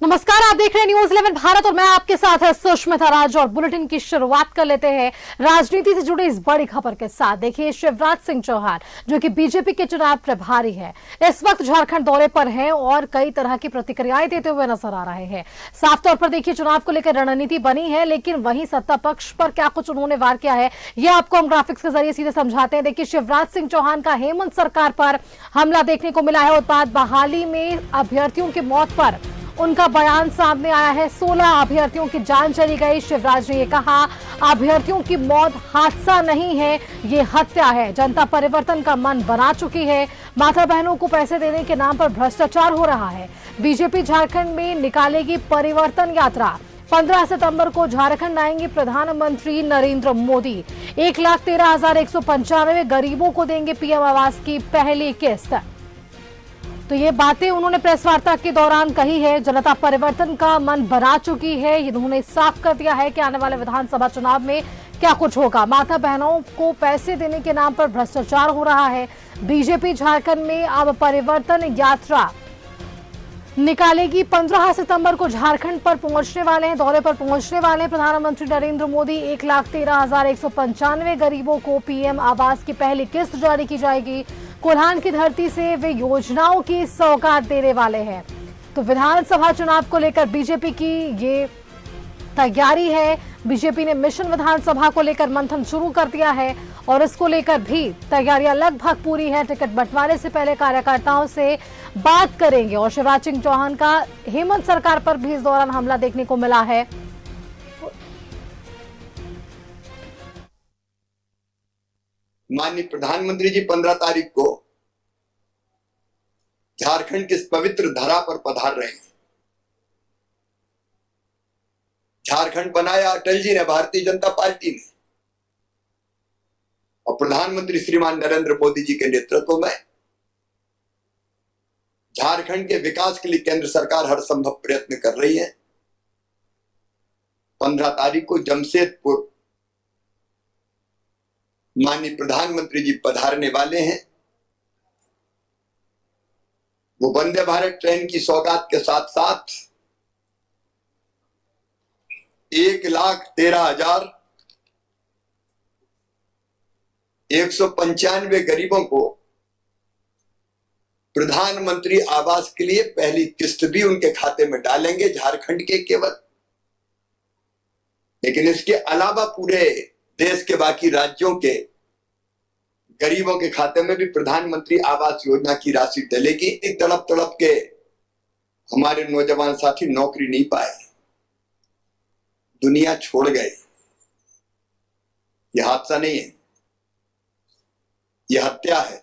नमस्कार, आप देख रहे हैं न्यूज 11 भारत और मैं आपके साथ है सुष्मिता राज। और बुलेटिन की शुरुआत कर लेते हैं राजनीति से जुड़ी इस बड़ी खबर के साथ। देखिए, शिवराज सिंह चौहान जो कि बीजेपी के चुनाव प्रभारी हैं, इस वक्त झारखंड दौरे पर हैं और कई तरह की प्रतिक्रियाएं देते हुए नजर आ रहे हैं। साफ तौर पर देखिए, चुनाव को लेकर रणनीति बनी है, लेकिन वहीं सत्ता पक्ष पर क्या कुछ उन्होंने वार किया है, ये आपको हम ग्राफिक्स के जरिए सीधे समझाते हैं। देखिए, शिवराज सिंह चौहान का हेमंत सरकार पर हमला देखने को मिला है। उत्पाद बहाली में अभ्यर्थियों की मौत पर उनका बयान सामने आया है। 16 अभ्यर्थियों की जान चली गई। शिवराज ने यह कहा, अभ्यर्थियों की मौत हादसा नहीं है, ये हत्या है। जनता परिवर्तन का मन बना चुकी है। माता बहनों को पैसे देने के नाम पर भ्रष्टाचार हो रहा है। बीजेपी झारखंड में निकालेगी परिवर्तन यात्रा। 15 सितंबर को झारखंड आएंगे प्रधानमंत्री नरेंद्र मोदी। 1,13,195 गरीबों को देंगे पीएम आवास की पहली किस्त। तो ये बातें उन्होंने प्रेस वार्ता के दौरान कही है। जनता परिवर्तन का मन बना चुकी है। इन्होंने साफ कर दिया है कि आने वाले विधानसभा चुनाव में क्या कुछ होगा। माता बहनों को पैसे देने के नाम पर भ्रष्टाचार हो रहा है। बीजेपी झारखंड में अब परिवर्तन यात्रा निकालेगी। 15 सितंबर को झारखंड पर पहुंचने वाले हैं, दौरे पर पहुंचने वाले हैं प्रधानमंत्री नरेंद्र मोदी। 1,13,195 गरीबों को पीएम आवास की पहली किस्त जारी की जाएगी। कोल्हान की धरती से वे योजनाओं की सौगात देने वाले हैं। तो विधानसभा चुनाव को लेकर बीजेपी की ये तैयारी है। बीजेपी ने मिशन विधानसभा को लेकर मंथन शुरू कर दिया है और इसको लेकर भी तैयारियां लगभग पूरी है। टिकट बंटवारे से पहले कार्यकर्ताओं से बात करेंगे। और शिवराज सिंह चौहान का हेमंत सरकार पर भी इस दौरान हमला देखने को मिला है। माननीय प्रधानमंत्री जी 15 तारीख को झारखंड की इस पवित्र धरा पर पधार रहे हैं। झारखंड बनाया अटल जी ने, भारतीय जनता पार्टी ने, और प्रधानमंत्री श्रीमान नरेंद्र मोदी जी के नेतृत्व में झारखंड के विकास के लिए केंद्र सरकार हर संभव प्रयत्न कर रही है। 15 तारीख को जमशेदपुर माननीय प्रधानमंत्री जी पधारने वाले हैं। वो वंदे भारत ट्रेन की सौगात के साथ साथ 1,13,195 गरीबों को प्रधानमंत्री आवास के लिए पहली किस्त भी उनके खाते में डालेंगे, झारखंड के केवल। लेकिन इसके अलावा पूरे देश के बाकी राज्यों के गरीबों के खाते में भी प्रधानमंत्री आवास योजना की राशि डलेगी। तड़प तड़प के हमारे नौजवान साथी नौकरी नहीं पाए, दुनिया छोड़ गए। यह हादसा नहीं है, यह हत्या है।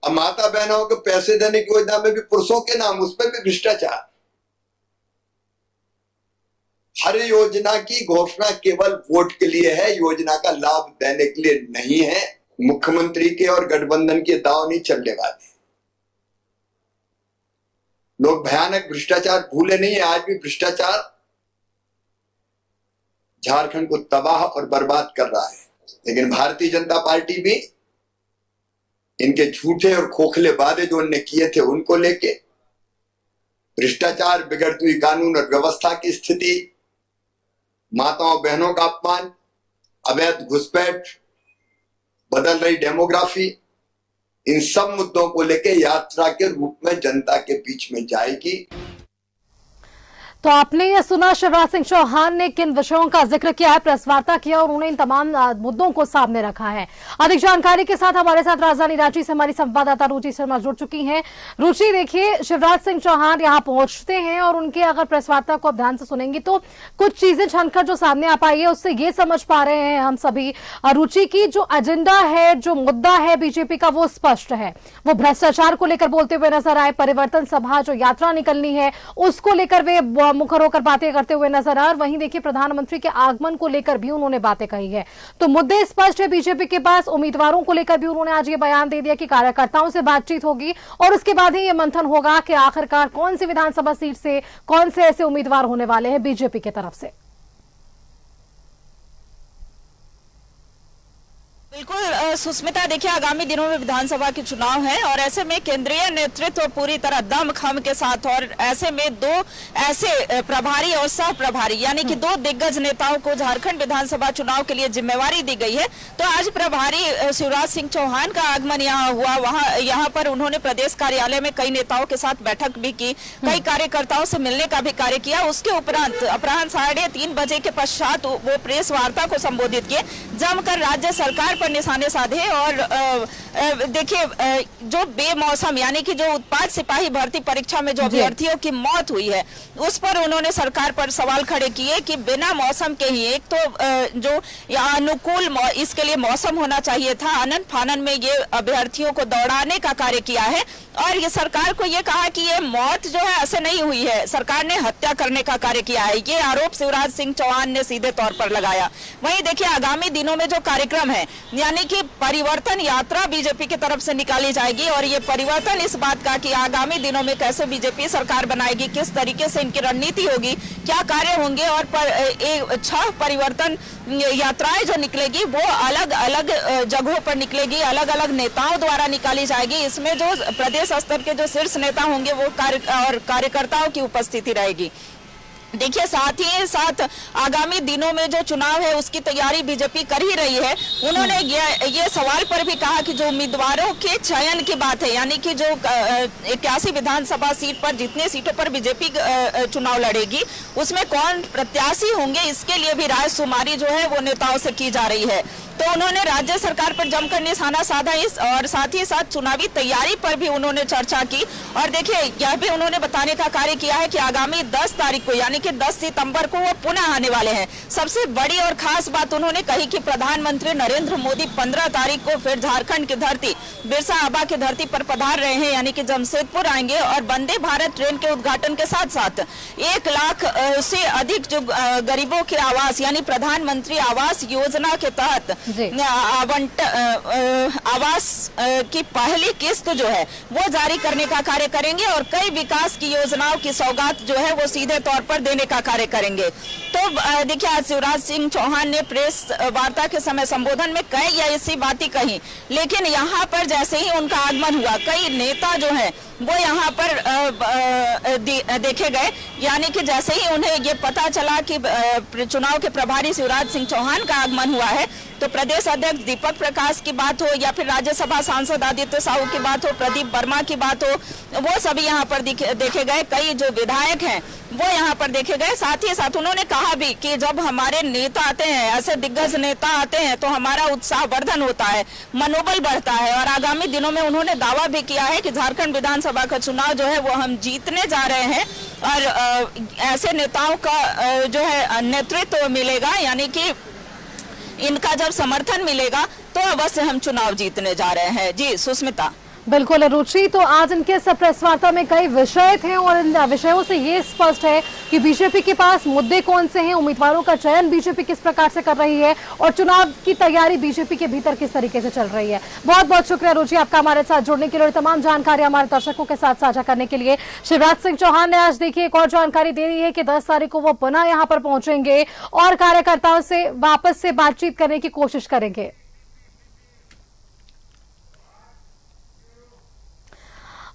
अब माता बहनों को पैसे देने की योजना में भी पुरुषों के नाम, उसमें भी भ्रष्टाचार। हर योजना की घोषणा केवल वोट के लिए है, योजना का लाभ देने के लिए नहीं है। मुख्यमंत्री के और गठबंधन के दांव नहीं चलने वाले। लोग भयानक भ्रष्टाचार भूले नहीं है। आज भी भ्रष्टाचार झारखंड को तबाह और बर्बाद कर रहा है। लेकिन भारतीय जनता पार्टी भी इनके झूठे और खोखले वादे जो उन्होंने किए थे उनको लेके, भ्रष्टाचार, बिगड़ती हुई कानून और व्यवस्था की स्थिति, माताओं बहनों का अपमान, अवैध घुसपैठ, बदल रही डेमोग्राफी, इन सब मुद्दों को लेकर यात्रा के रूप में जनता के बीच में जाएगी। तो आपने ये सुना, शिवराज सिंह चौहान ने किन विषयों का जिक्र किया है, प्रेस वार्ता किया और उन्होंने इन तमाम मुद्दों को सामने रखा है। अधिक जानकारी के साथ हमारे साथ राजधानी रांची से हमारी संवाददाता रुचि शर्मा जुड़ चुकी हैं। रुचि, देखिए, शिवराज सिंह चौहान यहाँ पहुंचते हैं और उनके अगर प्रेस वार्ता को आप ध्यान से सुनेंगे तो कुछ चीजें छनकर जो सामने आ पाई है उससे ये समझ पा रहे हैं हम सभी, रुचि की जो एजेंडा है, जो मुद्दा है बीजेपी का, वो स्पष्ट है। वो भ्रष्टाचार को लेकर बोलते हुए नजर आए। परिवर्तन सभा जो यात्रा निकलनी है उसको लेकर वे मुखर होकर बातें करते हुए नजर आ। वहीं देखिए, प्रधानमंत्री के आगमन को लेकर भी उन्होंने बातें कही है। तो मुद्दे स्पष्ट है बीजेपी के पास। उम्मीदवारों को लेकर भी उन्होंने आज ये बयान दे दिया कि कार्यकर्ताओं से बातचीत होगी और उसके बाद ही ये मंथन होगा कि आखिरकार कौन सी विधानसभा सीट से कौन से ऐसे उम्मीदवार होने वाले हैं बीजेपी की तरफ से। बिल्कुल सुस्मिता, देखिए आगामी दिनों में विधानसभा के चुनाव हैं और ऐसे में केंद्रीय नेतृत्व पूरी तरह दमखम के साथ, और ऐसे में दो ऐसे प्रभारी और सह प्रभारी यानी कि दो दिग्गज नेताओं को झारखंड विधानसभा चुनाव के लिए जिम्मेवारी दी गई है। तो आज प्रभारी शिवराज सिंह चौहान का आगमन यहाँ हुआ, यहाँ पर उन्होंने प्रदेश कार्यालय में कई नेताओं के साथ बैठक भी की, कई कार्यकर्ताओं से मिलने का भी कार्य किया। उसके उपरांत अपराह्न 3:30 बजे के पश्चात वो प्रेस वार्ता को संबोधित किए, जमकर राज्य सरकार पर निशाने साधे। और देखिए जो बेमौसम यानी कि जो उत्पाद सिपाही भर्ती परीक्षा में जो अभ्यर्थियों की मौत हुई है, उस पर उन्होंने सरकार पर सवाल खड़े किए कि बिना मौसम के ही, एक तो जो अनुकूल इसके लिए मौसम होना चाहिए था, आनन फानन में ये अभ्यर्थियों को दौड़ाने का कार्य किया है। और ये सरकार को ये कहा कि ये मौत जो है ऐसे नहीं हुई है, सरकार ने हत्या करने का कार्य किया है। ये आरोप शिवराज सिंह चौहान ने सीधे तौर पर लगाया। वहीं देखिए आगामी दिनों में जो कार्यक्रम है, यानी कि परिवर्तन यात्रा बीजेपी की तरफ से निकाली जाएगी, और ये परिवर्तन इस बात का कि आगामी दिनों में कैसे बीजेपी सरकार बनाएगी, किस तरीके से इनकी रणनीति होगी, क्या कार्य होंगे, और 6 परिवर्तन यात्राएं जो निकलेगी वो अलग अलग जगहों पर निकलेगी, अलग अलग नेताओं द्वारा निकाली जाएगी। इसमें जो प्रदेश स्तर के जो शीर्ष नेता होंगे वो कार्यकर्ताओं की उपस्थिति रहेगी। देखिए साथ ही साथ आगामी दिनों में जो चुनाव है उसकी तैयारी बीजेपी कर ही रही है। उन्होंने ये सवाल पर भी कहा कि जो उम्मीदवारों के चयन की बात है, यानी कि जो 81 विधानसभा सीट पर जितने सीटों पर बीजेपी चुनाव लड़ेगी उसमें कौन प्रत्याशी होंगे, इसके लिए भी रायशुमारी जो है वो नेताओं से की जा रही है। तो उन्होंने राज्य सरकार पर जमकर निशाना साधा, इस और साथ ही साथ चुनावी तैयारी पर भी उन्होंने चर्चा की। और देखिए यह भी उन्होंने बताने का कार्य किया है कि आगामी 10 तारीख को यानी कि 10 सितंबर को वो पुनः आने वाले हैं। सबसे बड़ी और खास बात उन्होंने कही कि प्रधानमंत्री नरेंद्र मोदी 15 तारीख को फिर झारखंड की धरती, बिरसा आबा की धरती पर पधार रहे हैं, यानी कि जमशेदपुर आएंगे और वंदे भारत ट्रेन के उद्घाटन के साथ साथ 1 लाख से अधिक जो गरीबों के आवास यानी प्रधानमंत्री आवास योजना के तहत आवास की पहली किस्त जो है वो जारी करने का कार्य करेंगे, और कई विकास की योजनाओं की सौगात जो है वो सीधे तौर पर देने का कार्य करेंगे। तो देखिए आज शिवराज सिंह चौहान ने प्रेस वार्ता के समय संबोधन में कई ऐसी बातें कही, लेकिन यहाँ पर जैसे ही उनका आगमन हुआ कई नेता जो है वो यहाँ पर देखे गए, यानी कि जैसे ही उन्हें ये पता चला कि चुनाव के प्रभारी शिवराज सिंह चौहान का आगमन हुआ है, तो प्रदेश अध्यक्ष दीपक प्रकाश की बात हो या फिर राज्यसभा सांसद आदित्य साहू की बात हो, प्रदीप वर्मा की बात हो, वो सभी यहाँ पर देखे गए। कई जो विधायक हैं वो यहाँ पर देखे गए। साथ ही साथ उन्होंने कहा भी कि जब हमारे नेता आते हैं, ऐसे दिग्गज नेता आते हैं, तो हमारा उत्साह वर्धन होता है, मनोबल बढ़ता है। और आगामी दिनों में उन्होंने दावा भी किया है कि झारखंड विधानसभा का चुनाव जो है वो हम जीतने जा रहे हैं, और ऐसे नेताओं का जो है नेतृत्व मिलेगा, यानी कि इनका जब समर्थन मिलेगा तो अवश्य हम चुनाव जीतने जा रहे हैं। जी सुस्मिता। बिल्कुल रुचि, तो आज इनके इस प्रेस वार्ता में कई विषय थे और इन विषयों से ये स्पष्ट है कि बीजेपी के पास मुद्दे कौन से हैं, उम्मीदवारों का चयन बीजेपी किस प्रकार से कर रही है और चुनाव की तैयारी बीजेपी के भीतर किस तरीके से चल रही है। बहुत बहुत शुक्रिया रुचि आपका हमारे साथ जुड़ने के लिए, तमाम जानकारी हमारे दर्शकों के साथ साझा करने के लिए। शिवराज सिंह चौहान ने आज देखिए एक और जानकारी दे रही है कि 10 तारीख को वो पुनः यहाँ पर पहुंचेंगे और कार्यकर्ताओं से वापस से बातचीत करने की कोशिश करेंगे।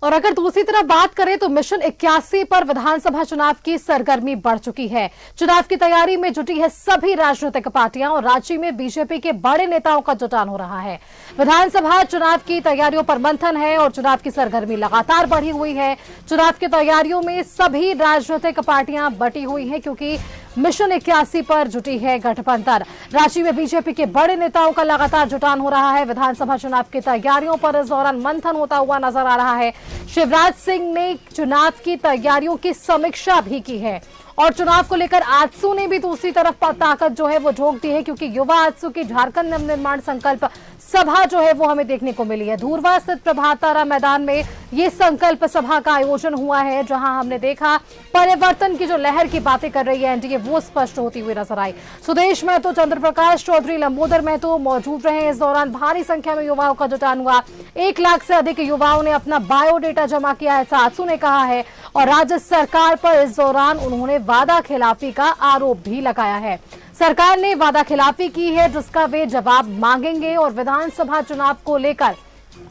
और अगर दूसरी तरफ बात करें तो मिशन 81 पर विधानसभा चुनाव की सरगर्मी बढ़ चुकी है। चुनाव की तैयारी में जुटी है सभी राजनीतिक पार्टियां और राज्य में बीजेपी के बड़े नेताओं का जुटान हो रहा है। विधानसभा चुनाव की तैयारियों पर मंथन है और चुनाव की सरगर्मी लगातार बढ़ी हुई है। चुनाव की तैयारियों में सभी राजनीतिक पार्टियां बटी हुई हैं क्योंकि मिशन 81 पर जुटी है गठबंधन। राज्य में बीजेपी के बड़े नेताओं का लगातार जुटान हो रहा है। विधानसभा चुनाव की तैयारियों पर इस दौरान मंथन होता हुआ नजर आ रहा है। शिवराज सिंह ने चुनाव की तैयारियों की समीक्षा भी की है और चुनाव को लेकर आजसू ने भी दूसरी तरफ ताकत जो है वो झोंक दी है क्योंकि युवा आजसू की झारखंड नवनिर्माण संकल्प सभा जो है वो हमें देखने को मिली है। धूरवा स्थित प्रभात तारा मैदान में ये संकल्प सभा का आयोजन हुआ है जहां हमने देखा परिवर्तन की जो लहर की बातें कर रही है एनडीए वो स्पष्ट होती हुई नजर आई। सुदेश महतो, चंद्र प्रकाश चौधरी, लंबोदर महतो मौजूद रहे। इस दौरान भारी संख्या में युवाओं का जुटान हुआ। 1 लाख से अधिक युवाओं ने अपना बायोडेटा जमा किया, ऐसा आजसू ने कहा है और राज्य सरकार पर इस दौरान उन्होंने वादा खिलाफी का आरोप भी लगाया है। सरकार ने वादा खिलाफी की है जिसका वे जवाब मांगेंगे। और विधानसभा चुनाव को लेकर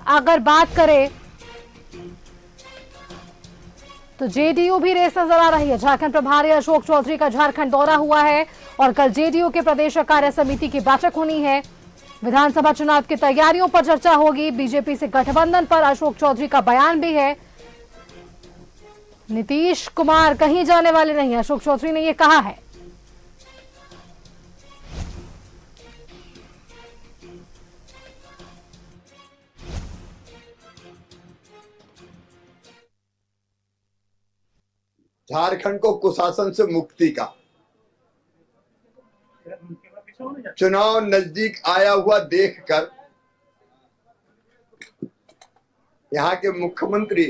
अगर बात करें तो जेडीयू भी रेस नजर आ रही है। झारखंड प्रभारी अशोक चौधरी का झारखंड दौरा हुआ है और कल जेडीयू के प्रदेश कार्य समिति की बैठक होनी है। विधानसभा चुनाव की तैयारियों पर चर्चा होगी। बीजेपी से गठबंधन पर अशोक चौधरी का बयान भी है। नीतीश कुमार कहीं जाने वाले नहीं, अशोक चौधरी ने यह कहा है। झारखंड को कुशासन से मुक्ति का चुनाव नजदीक आया हुआ देखकर यहाँ के मुख्यमंत्री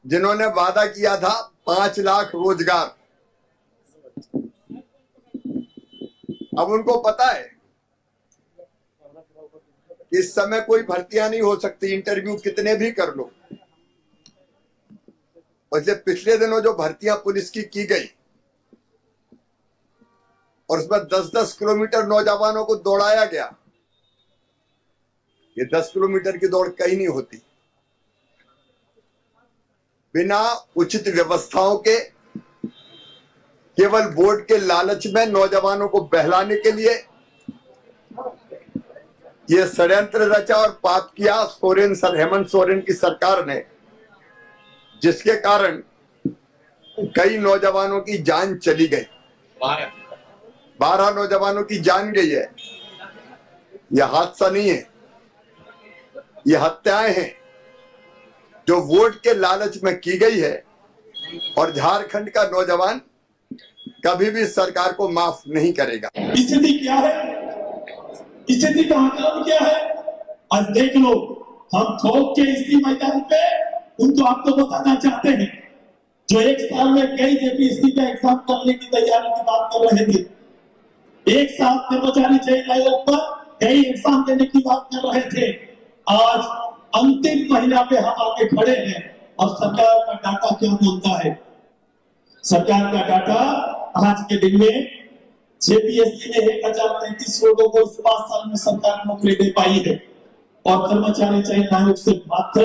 जिन्होंने वादा किया था 5 लाख रोजगार, अब उनको पता है कि इस समय कोई भर्तियां नहीं हो सकती, इंटरव्यू कितने भी कर लो। वैसे पिछले दिनों जो भर्तियां पुलिस की गई और उसमें 10-10 किलोमीटर नौजवानों को दौड़ाया गया, ये 10 किलोमीटर की दौड़ कहीं नहीं होती। बिना उचित व्यवस्थाओं के केवल वोट के लालच में नौजवानों को बहलाने के लिए ये षड्यंत्र रचा और पाप किया हेमंत सोरेन की सरकार ने, जिसके कारण कई नौजवानों की जान चली गई। 12 नौजवानों की जान गई है। यह हादसा नहीं है, यह हत्याएं हैं जो वोट के लालच में की गई है। और झारखंड का नौजवान कभी भी सरकार को माफ नहीं करेगा। स्थिति क्या है, स्थिति का आकलन क्या है, आज देख लो। हम ठोक के इसी मैदान पे उनको आपको बताना चाहते हैं जो 1 साल में कई जेपीएससी का एग्जाम करने की तैयारी की बात कर रहे थे, 1 साल कर्मचारी चयन आयोग पर कई एग्जाम देने की बात कर रहे थे, आज अंतिम महीना पे हम आके खड़े हैं। और सरकार का डाटा क्या बोलता है? सरकार का डाटा आज के दिन में जेपीएससी ने 1033 लोगों को इस 5 साल में सरकार नौकरी दे पाई है और कर्मचारी चयन आयोग से मात्र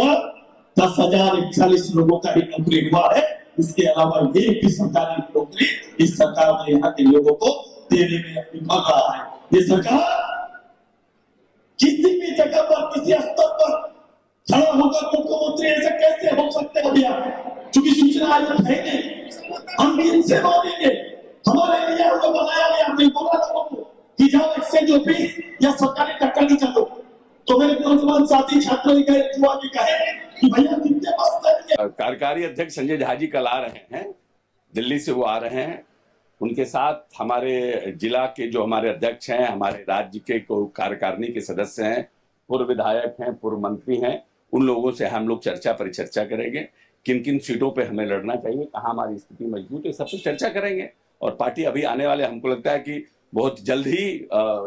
10,041 लोगों का ही नौकरी हुआ है। इसके अलावा एक भी सरकारी नौकरी इस सरकार ने यहाँ के लोगों को देने में विफल रहा है। ये सरकार किसी भी जगह पर किसी स्तर पर खड़ा होकर मुख्यमंत्री ऐसे कैसे हो सकते हैं भैया? क्योंकि सूचना आयोग है नहीं, हम भी इनसे मांगेंगे। हमारे लिए उनको बनाया गया, हमने बोला लोगों को कि जाओ एक्सचेंज ऑफिस या सरकारी टक्कर निकालो। तो मेरे नौजवान साथी छात्रों ने कहे कि भैया कितने पास करेंगे। कार्यकारी अध्यक्ष संजय झा जी कल आ रहे हैं, दिल्ली से वो आ रहे हैं। उनके साथ हमारे जिला के जो हमारे अध्यक्ष हैं, हमारे राज्य के कार्यकारिणी के सदस्य हैं, पूर्व विधायक हैं, पूर्व मंत्री हैं, उन लोगों से हम लोग चर्चा परिचर्चा करेंगे। किन किन सीटों पे हमें लड़ना चाहिए, कहाँ हमारी स्थिति मजबूत है, सब कुछ चर्चा करेंगे। और पार्टी अभी आने वाले, हमको लगता है कि बहुत जल्द ही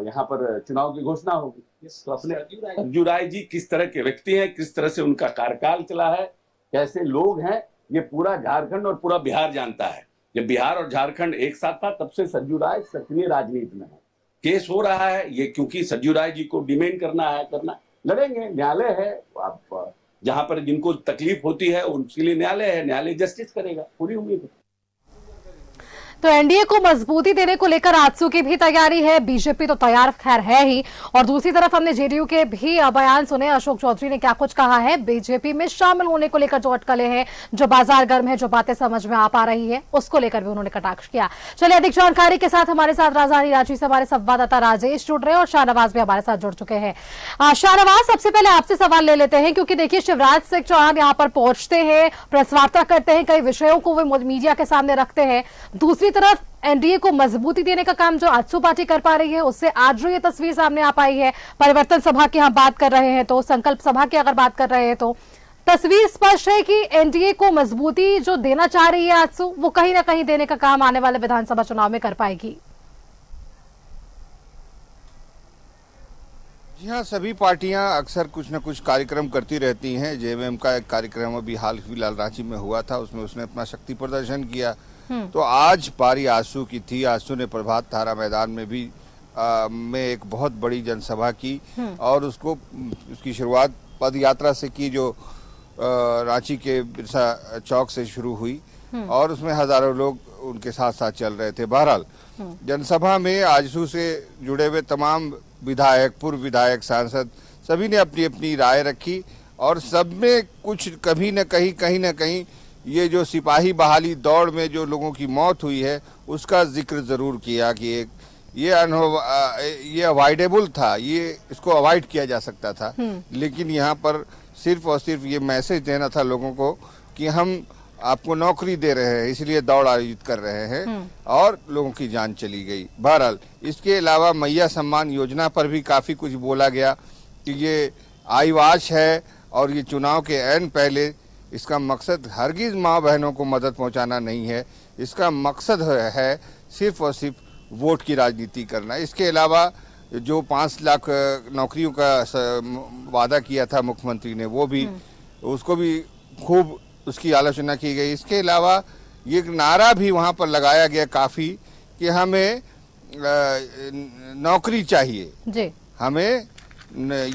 यहाँ पर चुनाव की घोषणा होगी। तो अपने संजू राय जी किस तरह के व्यक्ति हैं, किस तरह से उनका कार्यकाल चला है, कैसे लोग हैं, ये पूरा झारखंड और पूरा बिहार जानता है। जब बिहार और झारखंड एक साथ था तब से संजू राय सक्रिय राजनीति में है। केस हो रहा है ये, क्योंकि संजू राय जी को डिमेंड करना है, लड़ेंगे, न्यायालय है। आप जहां पर जिनको तकलीफ होती है उनके लिए न्यायालय है, न्यायालय जस्टिस करेगा, पूरी उम्मीद है। तो एनडीए को मजबूती देने को लेकर आजसू की भी तैयारी है। बीजेपी तो तैयार खैर है ही, और दूसरी तरफ हमने जेडीयू के भी बयान सुने। अशोक चौधरी ने क्या कुछ कहा है बीजेपी में शामिल होने को लेकर, जो अटकलें हैं, जो बाजार गर्म है, जो बातें समझ में आ पा रही है, उसको लेकर भी उन्होंने कटाक्ष किया। चलिए अधिक जानकारी के साथ हमारे साथ राजधानी रांची से हमारे संवाददाता राजेश जुड़ रहे हैं और शाहनवाज भी हमारे साथ जुड़ चुके हैं। शाहनवाज, सबसे पहले आपसे सवाल ले लेते हैं, क्योंकि देखिए शिवराज सिंह चौहान यहाँ पर पहुंचते हैं, प्रेस वार्ता करते हैं, कई विषयों को वे मीडिया के सामने रखते हैं। दूसरी तरफ एनडीए को मजबूती देने का काम जो आजसू पार्टी कर पा रही है, उससे आज जो ये तस्वीर सामने आ पाई है, परिवर्तन सभा की हम बात कर रहे हैं तो, संकल्प सभा की अगर बात कर रहे हैं तो तस्वीर स्पष्ट है कि एनडीए को मजबूती जो देना चाह रही है आजसू, वो कहीं ना कहीं देने का काम आने वाले विधानसभा चुनाव में कर पाएगी। यहाँ सभी पार्टियां अक्सर कुछ न कुछ कार्यक्रम करती रहती हैं। जेएमएम का एक कार्यक्रम अभी हाल फिलहाल रांची में हुआ था, उसमें उसने अपना शक्ति प्रदर्शन किया। तो आज पारी आजसू की थी। आजसू ने प्रभात तारा मैदान में भी में एक बहुत बड़ी जनसभा की और उसकी शुरुआत पद यात्रा से की, जो रांची के बिरसा चौक से शुरू हुई और उसमें हजारों लोग उनके साथ साथ चल रहे थे। बहरहाल जनसभा में आजसू से जुड़े हुए तमाम विधायक, पूर्व विधायक, सांसद सभी ने अपनी अपनी राय रखी और सब में कुछ कहीं न कहीं ये जो सिपाही बहाली दौड़ में जो लोगों की मौत हुई है उसका जिक्र जरूर किया कि एक ये अवॉइडेबल था, ये इसको अवॉइड किया जा सकता था। लेकिन यहाँ पर सिर्फ और सिर्फ ये मैसेज देना था लोगों को कि हम आपको नौकरी दे रहे हैं, इसलिए दौड़ आयोजित कर रहे हैं और लोगों की जान चली गई। बहरहाल इसके अलावा मैया सम्मान योजना पर भी काफी कुछ बोला गया कि ये आईवाश है और ये चुनाव के ऐन पहले, इसका मकसद हरगिज माँ बहनों को मदद पहुंचाना नहीं है, इसका मकसद है सिर्फ और सिर्फ वोट की राजनीति करना। इसके अलावा जो 5 लाख नौकरियों का वादा किया था मुख्यमंत्री ने, वो भी उसको भी खूब उसकी आलोचना की गई। इसके अलावा ये नारा भी वहाँ पर लगाया गया काफी कि हमें नौकरी चाहिए जी, हमें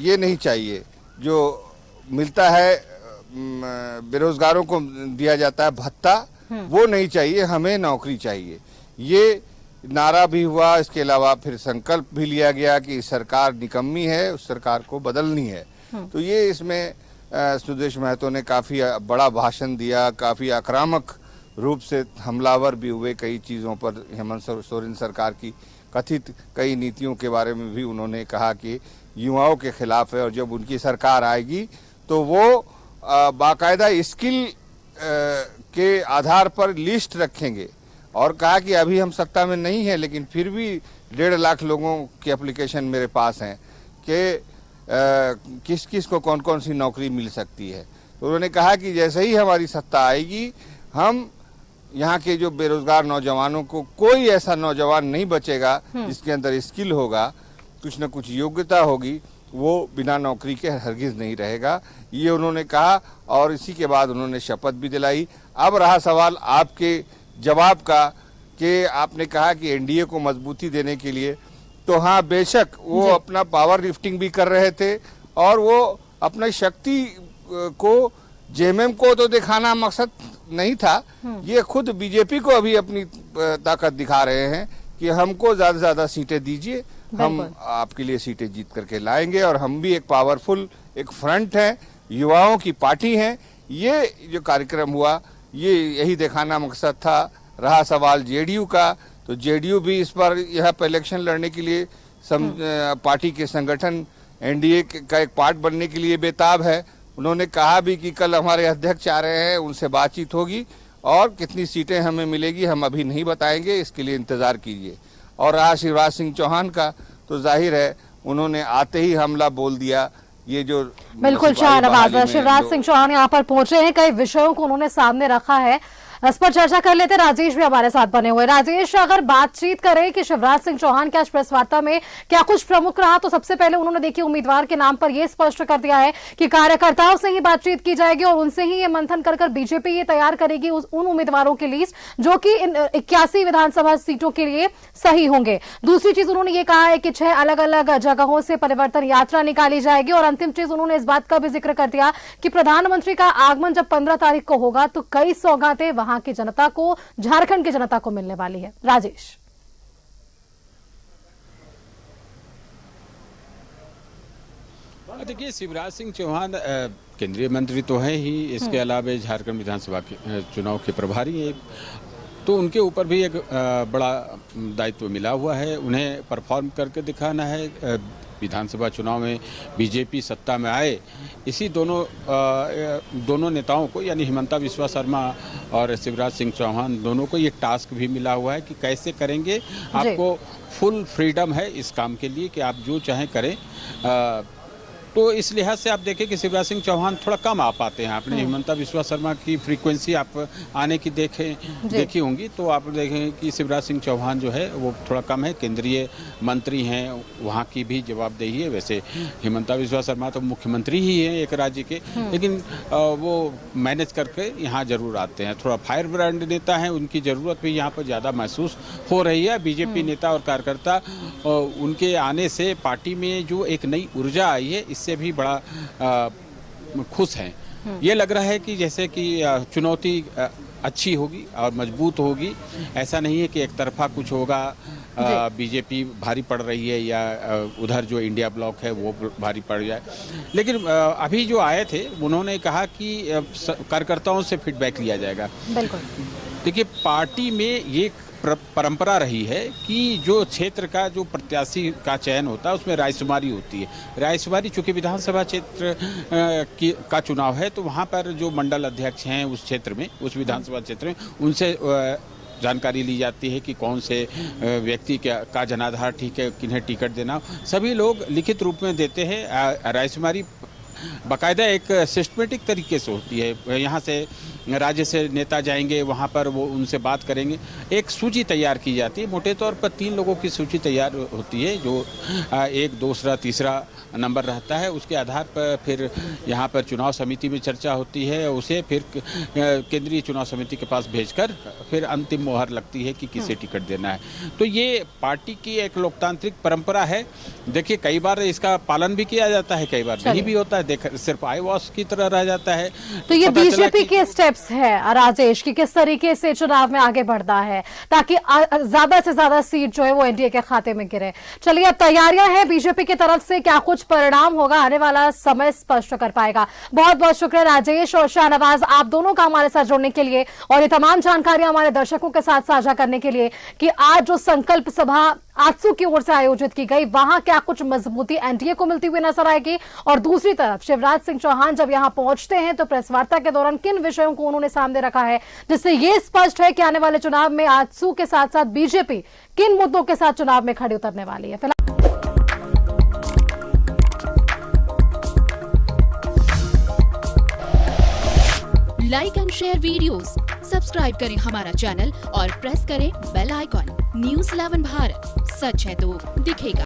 ये नहीं चाहिए जो मिलता है बेरोजगारों को दिया जाता है भत्ता, वो नहीं चाहिए, हमें नौकरी चाहिए। ये नारा भी हुआ। इसके अलावा फिर संकल्प भी लिया गया कि सरकार निकम्मी है, उस सरकार को बदलनी है। तो ये इसमें सुदेश महतो ने काफी बड़ा भाषण दिया, काफी आक्रामक रूप से हमलावर भी हुए कई चीजों पर। हेमंत सोरेन सरकार की कथित कई नीतियों के बारे में भी उन्होंने कहा कि युवाओं के खिलाफ है और जब उनकी सरकार आएगी तो वो बाकायदा स्किल के आधार पर लिस्ट रखेंगे और कहा कि अभी हम सत्ता में नहीं है लेकिन फिर भी 1.5 लाख लोगों की एप्लीकेशन मेरे पास हैं कि किस किस को कौन कौन सी नौकरी मिल सकती है। तो उन्होंने कहा कि जैसे ही हमारी सत्ता आएगी हम यहाँ के जो बेरोजगार नौजवानों को, कोई ऐसा नौजवान नहीं बचेगा जिसके अंदर स्किल होगा, कुछ न कुछ योग्यता होगी, वो बिना नौकरी के हरगिज नहीं रहेगा, ये उन्होंने कहा। और इसी के बाद उन्होंने शपथ भी दिलाई। अब रहा सवाल आपके जवाब का कि आपने कहा कि एनडीए को मजबूती देने के लिए, तो हाँ बेशक वो अपना पावर लिफ्टिंग भी कर रहे थे और वो अपना शक्ति को जेएमएम को तो दिखाना मकसद नहीं था, ये खुद बीजेपी को अभी अपनी ताकत दिखा रहे हैं कि हमको ज्यादा से ज्यादा सीटें दीजिए, हम आपके लिए सीटें जीत करके लाएंगे और हम भी एक पावरफुल एक फ्रंट है, युवाओं की पार्टी है। ये जो कार्यक्रम हुआ ये यही दिखाना मकसद था। रहा सवाल जेडीयू का, तो जेडीयू भी इस बार यहाँ पर इलेक्शन लड़ने के लिए पार्टी के संगठन एनडीए का एक पार्ट बनने के लिए बेताब है। उन्होंने कहा भी कि कल हमारे अध्यक्ष आ रहे हैं, उनसे बातचीत होगी और कितनी सीटें हमें मिलेगी हम अभी नहीं बताएंगे, इसके लिए इंतजार कीजिए। और रहा शिवराज सिंह चौहान का, तो जाहिर है उन्होंने आते ही हमला बोल दिया। ये जो बिल्कुल शाहनवाज, शिवराज सिंह चौहान यहाँ पर पहुंचे हैं, कई विषयों को उन्होंने सामने रखा है, इस पर चर्चा कर लेते हैं। राजेश भी हमारे साथ बने हुए। राजेश, अगर बातचीत करें कि शिवराज सिंह चौहान के आज प्रेस वार्ता में क्या कुछ प्रमुख रहा, तो सबसे पहले उन्होंने देखिए उम्मीदवार के नाम पर यह स्पष्ट कर दिया है कि कार्यकर्ताओं से ही बातचीत की जाएगी और उनसे ही ये मंथन कर बीजेपी ये तैयार करेगी उन उम्मीदवारों की लिस्ट जो कि इन 81 विधानसभा सीटों के लिए सही होंगे। दूसरी चीज उन्होंने ये कहा है कि 6 अलग अलग जगहों से परिवर्तन यात्रा निकाली जाएगी और अंतिम चीज उन्होंने इस बात का भी जिक्र कर दिया कि प्रधानमंत्री का आगमन जब 15 तारीख को होगा तो कई सौगातें वहां की जनता को, झारखंड की जनता को मिलने वाली है। राजेश, देखिए शिवराज सिंह चौहान केंद्रीय मंत्री तो हैं ही, इसके अलावा झारखंड विधानसभा के चुनाव के प्रभारी हैं, तो उनके ऊपर भी एक बड़ा दायित्व मिला हुआ है। उन्हें परफॉर्म करके दिखाना है। विधानसभा चुनाव में बीजेपी सत्ता में आए, इसी दोनों नेताओं को यानी हिमंता बिस्वा शर्मा और शिवराज सिंह चौहान दोनों को ये टास्क भी मिला हुआ है कि कैसे करेंगे। आपको फुल फ्रीडम है इस काम के लिए कि आप जो चाहें करें। तो इस लिहाज से आप देखें कि शिवराज सिंह चौहान थोड़ा कम आ पाते हैं। आपने हिमंता बिस्वा शर्मा की फ्रीक्वेंसी आप आने की देखी होंगी, तो आप देखें कि शिवराज सिंह चौहान जो है वो थोड़ा कम है। केंद्रीय मंत्री हैं, वहाँ की भी जवाबदेही है। वैसे हिमंता बिस्वा शर्मा तो मुख्यमंत्री ही हैं एक राज्य के, लेकिन वो मैनेज करके यहाँ जरूर आते हैं। थोड़ा फायर ब्रांड नेता हैं, उनकी ज़रूरत भी यहाँ पर ज़्यादा महसूस हो रही है। बीजेपी नेता और कार्यकर्ता उनके आने से पार्टी में जो एक नई ऊर्जा आई है, इससे भी बड़ा खुश हैं। ये लग रहा है कि जैसे कि चुनौती अच्छी होगी और मजबूत होगी। ऐसा नहीं है कि एक तरफा कुछ होगा, बीजेपी भारी पड़ रही है या उधर जो इंडिया ब्लॉक है वो भारी पड़ जाए। लेकिन अभी जो आए थे उन्होंने कहा कि कार्यकर्ताओं से फीडबैक लिया जाएगा। बिल्कुल। देखिए, पार्टी में ये परंपरा रही है कि जो क्षेत्र का जो प्रत्याशी का चयन होता है उसमें रायशुमारी होती है। रायशुमारी चूंकि विधानसभा क्षेत्र का चुनाव है, तो वहाँ पर जो मंडल अध्यक्ष हैं उस क्षेत्र में, उस विधानसभा क्षेत्र में, उनसे जानकारी ली जाती है कि कौन से व्यक्ति का जनाधार ठीक है, किन्हें टिकट देना। सभी लोग लिखित रूप में देते हैं। रायशुमारी बाकायदा एक सिस्टमेटिक तरीके से होती है। यहाँ से राज्य से नेता जाएंगे, वहाँ पर वो उनसे बात करेंगे। एक सूची तैयार की जाती है। मोटे तौर पर 3 लोगों की सूची तैयार होती है, जो एक दूसरा तीसरा नंबर रहता है। उसके आधार पर फिर यहाँ पर चुनाव समिति में चर्चा होती है, उसे फिर केंद्रीय चुनाव समिति के पास भेजकर फिर अंतिम मोहर लगती है कि किसे टिकट देना है। तो ये पार्टी की एक लोकतांत्रिक परंपरा है। देखिए, कई बार इसका पालन भी किया जाता है, कई बार नहीं भी होता है, सिर्फ आई वॉश की तरह रह जाता है। तो ये बीजेपी के स्टेप्स है राजेश की किस तरीके से चुनाव में आगे बढ़ना है ताकि ज्यादा से ज्यादा सीट जो है वो एनडीए के खाते में गिरे। चलिए, अब तैयारियां हैं बीजेपी की तरफ से, क्या कुछ परिणाम होगा आने वाला समय स्पष्ट कर पाएगा। बहुत बहुत शुक्रिया राजेश और शाहनवाज, आप दोनों का हमारे साथ जुड़ने के लिए और ये तमाम जानकारियां हमारे दर्शकों के साथ साझा करने के लिए कि आज जो संकल्प सभा आजसू की ओर से आयोजित की गई, वहां क्या कुछ मजबूती एनडीए को मिलती हुई नजर आएगी, और दूसरी तरफ शिवराज सिंह चौहान जब यहां पहुंचते हैं तो प्रेस वार्ता के दौरान किन विषयों को उन्होंने सामने रखा है, जिससे यह स्पष्ट है कि आने वाले चुनाव में आजसू के साथ साथ बीजेपी किन मुद्दों के साथ चुनाव में खड़ी उतरने वाली है। Like and share videos, subscribe करें हमारा चैनल और प्रेस करें बेल आइकॉन। न्यूज़ 11 भारत, सच है तो दिखेगा।